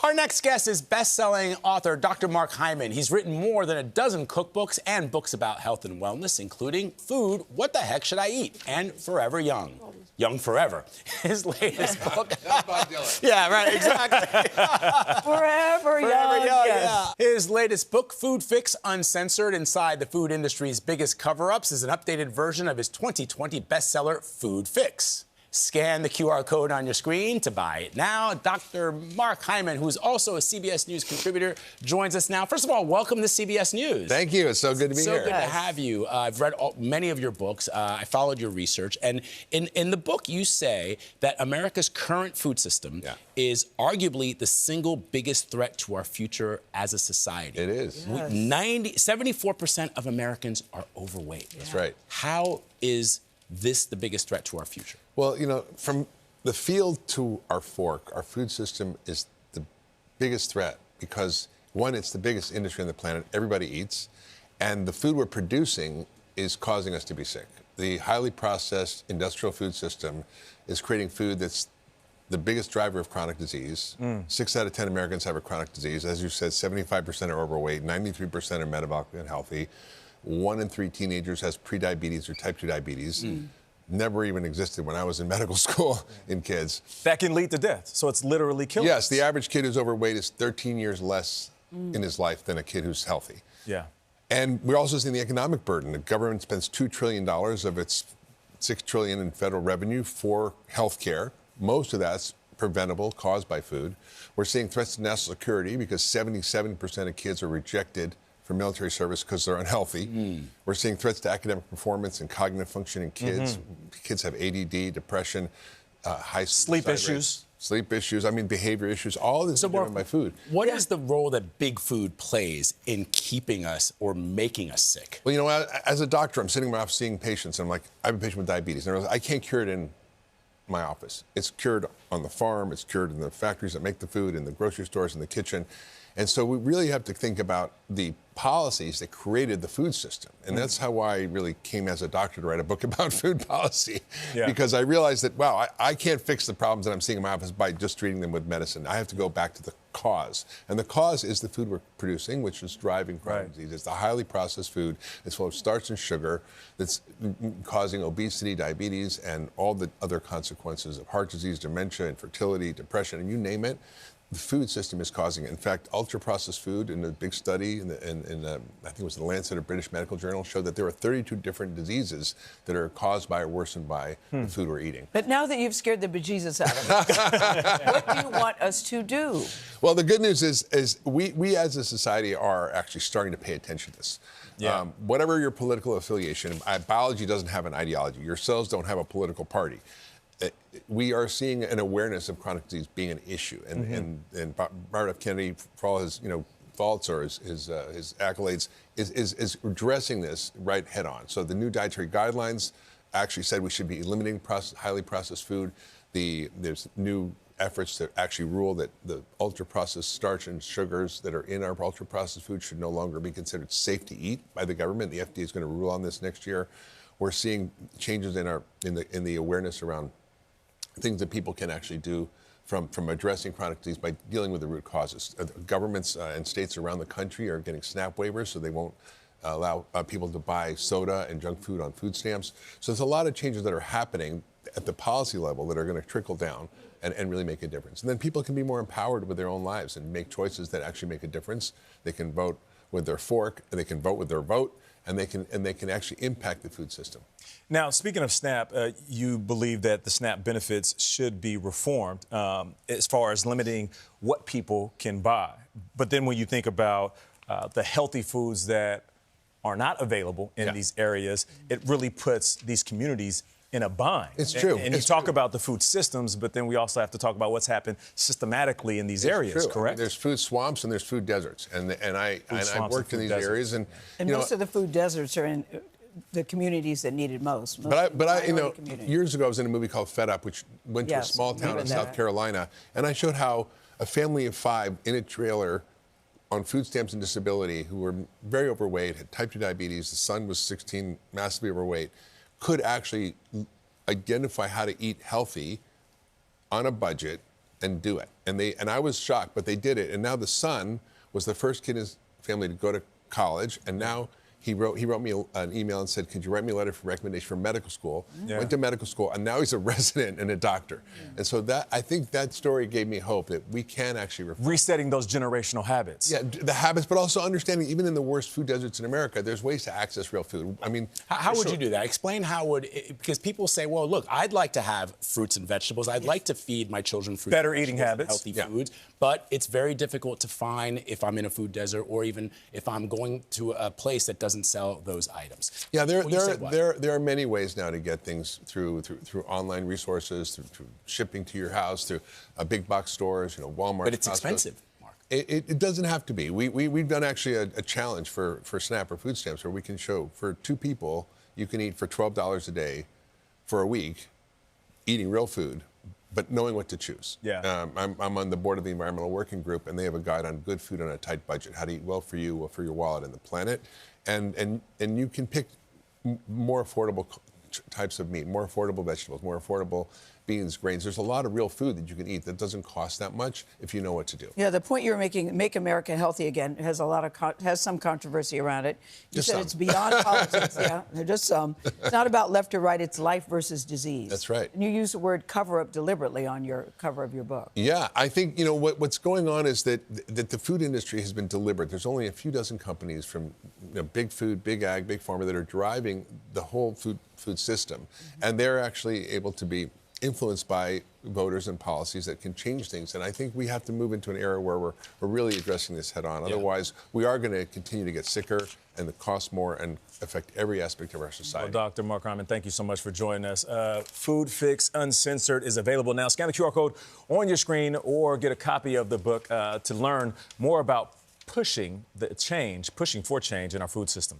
Our next guest is best-selling author Dr. Mark Hyman. He's written more than a dozen cookbooks and books about health and wellness, including Food, What the Heck Should I Eat? And Forever Young. Young Forever. His latest book. Yeah, right, exactly. Forever Young, yes. Yeah. His latest book, Food Fix Uncensored Inside the Food Industry's Biggest Cover-Ups, is an updated version of his 2020 bestseller, Food Fix. Scan the QR code on your screen to buy it now. Dr. Mark Hyman, who's also a CBS News contributor, joins us now. First of all, welcome to CBS News. Thank you. It's so good to be here. So good to have you. I've read many of your books. I followed your research. And in the book, you say that America's current food system is arguably the single biggest threat to our future as a society. It is. Yes. 74% of Americans are overweight. That's right. How is this the biggest threat to our future? Well, you know, from the field to our fork, our food system is the biggest threat because, one, it's the biggest industry on the planet. Everybody eats. And the food we're producing is causing us to be sick. The highly processed industrial food system is creating food that's the biggest driver of chronic disease. 6 out of 10 Americans have a chronic disease. As you said, 75% are overweight, 93% are metabolically unhealthy. 1 in 3 teenagers has prediabetes or type 2 diabetes. Never even existed when I was in medical school in kids. That can lead to death, so it's literally killing us. Yes, the average kid who's overweight is 13 years less in his life than a kid who's healthy. Yeah. And we're also seeing the economic burden. The government spends $2 trillion of its $6 trillion in federal revenue for health care. Most of that's preventable, caused by food. We're seeing threats to national security because 77% of kids are rejected for military service because they're unhealthy. We're seeing threats to academic performance and cognitive function in kids. Kids have ADD, depression, high sleep issues. Rates, sleep issues, behavior issues. All this is driven by food. What is the role that big food plays in keeping us or making us sick? Well, you know, as a doctor, I'm sitting in my office seeing patients, and I'm like, I have a patient with diabetes. And I can't cure it in my office. It's cured on the farm, it's cured in the factories that make the food, in the grocery stores, in the kitchen. And so we really have to think about the policies that created the food system. And that's how I really came as a doctor to write a book about food policy. Because I realized that, wow, I can't fix the problems that I'm seeing in my office by just treating them with medicine. I have to go back to the cause. And the cause is the food we're producing, which is driving chronic disease. It's the highly processed food. It's full of starch and sugar that's causing obesity, diabetes, and all the other consequences of heart disease, dementia, infertility, depression, and you name it. The food system is causing it. In fact, ultra-processed food, in a big study, I think it was the Lancet or British Medical Journal, showed that there are 32 different diseases that are caused by or worsened by the food we're eating. But now that you've scared the bejesus out of us, what do you want us to do? Well, the good news is we as a society are actually starting to pay attention to this. Whatever your political affiliation, biology doesn't have an ideology. Your cells don't have a political party. We are seeing an awareness of chronic disease being an issue, and Robert F. Kennedy, for all his faults or his accolades, is addressing this right head on. So the new dietary guidelines actually said we should be eliminating highly processed food. There's new efforts to actually rule that the ultra-processed starch and sugars that are in our ultra-processed food should no longer be considered safe to eat by the government. The FDA is going to rule on this next year. We're seeing changes in the awareness around things that people can actually do from addressing chronic disease by dealing with the root causes. Governments and states around the country are getting SNAP waivers, so they won't allow people to buy soda and junk food on food stamps. So there's a lot of changes that are happening at the policy level that are going to trickle down and really make a difference. And then people can be more empowered with their own lives and make choices that actually make a difference. They can vote with their fork, and they can vote with their vote, and they can actually impact the food system. Now, speaking of SNAP, you believe that the SNAP benefits should be reformed as far as limiting what people can buy. But then when you think about the healthy foods that are not available in these areas, it really puts these communities in a bind. It's true. And you talk about the food systems, but then we also have to talk about what's happened systematically in these areas, correct? There's food swamps and there's food deserts. And I worked in these areas. And most of the food deserts are in the communities that need it most. But I years ago I was in a movie called Fed Up, which went to a small town in South Carolina, and I showed how a family of 5 in a trailer on food stamps and disability who were very overweight, had type 2 diabetes, the son was 16, massively overweight, could actually identify how to eat healthy on a budget, and do it. And I was shocked, but they did it. And now the son was the first kid in his family to go to college, and now he wrote me an email and said, could you write me a letter for recommendation for medical school? Yeah. Went to medical school, and now he's a resident and a doctor. And so I think that story gave me hope that we can actually resetting those generational habits. Yeah, the habits, but also understanding even in the worst food deserts in America, there's ways to access real food. I mean, how would you do that? Explain because people say, well, look, I'd like to have fruits and vegetables. I'd like to feed my children fruits better and eating vegetables habits, and healthy foods, but it's very difficult to find if I'm in a food desert or even if I'm going to a place that doesn't sell those items. Yeah, there are many ways now to get things through online resources, through shipping to your house, through big box stores, Walmart. But it's Costco. expensive. It doesn't have to be. We've done actually a challenge for SNAP or food stamps where we can show for 2 people you can eat for $12 a day for a week, eating real food, but knowing what to choose. Yeah. I'm on the board of the Environmental Working Group, and they have a guide on good food on a tight budget, how to eat well for you, well for your wallet and the planet, and you can pick more affordable types of meat, more affordable vegetables, more affordable beans, grains. There's a lot of real food that you can eat that doesn't cost that much if you know what to do. Yeah, the point you're making, Make America Healthy Again, has some controversy around it. You said it's beyond politics. Yeah, just some. It's not about left or right. It's life versus disease. That's right. And you use the word cover-up deliberately on your cover of your book. Yeah, I think, what's going on is that the food industry has been deliberate. There's only a few dozen companies from big food, big ag, big pharma that are driving the whole food system. And they're actually able to be influenced by voters and policies that can change things. And I think we have to move into an era where we're really addressing this head on. Otherwise, we are going to continue to get sicker and cost more and affect every aspect of our society. Well, Dr. Mark Hyman, thank you so much for joining us. Food Fix Uncensored is available now. Scan the QR code on your screen or get a copy of the book to learn more about pushing for change in our food system.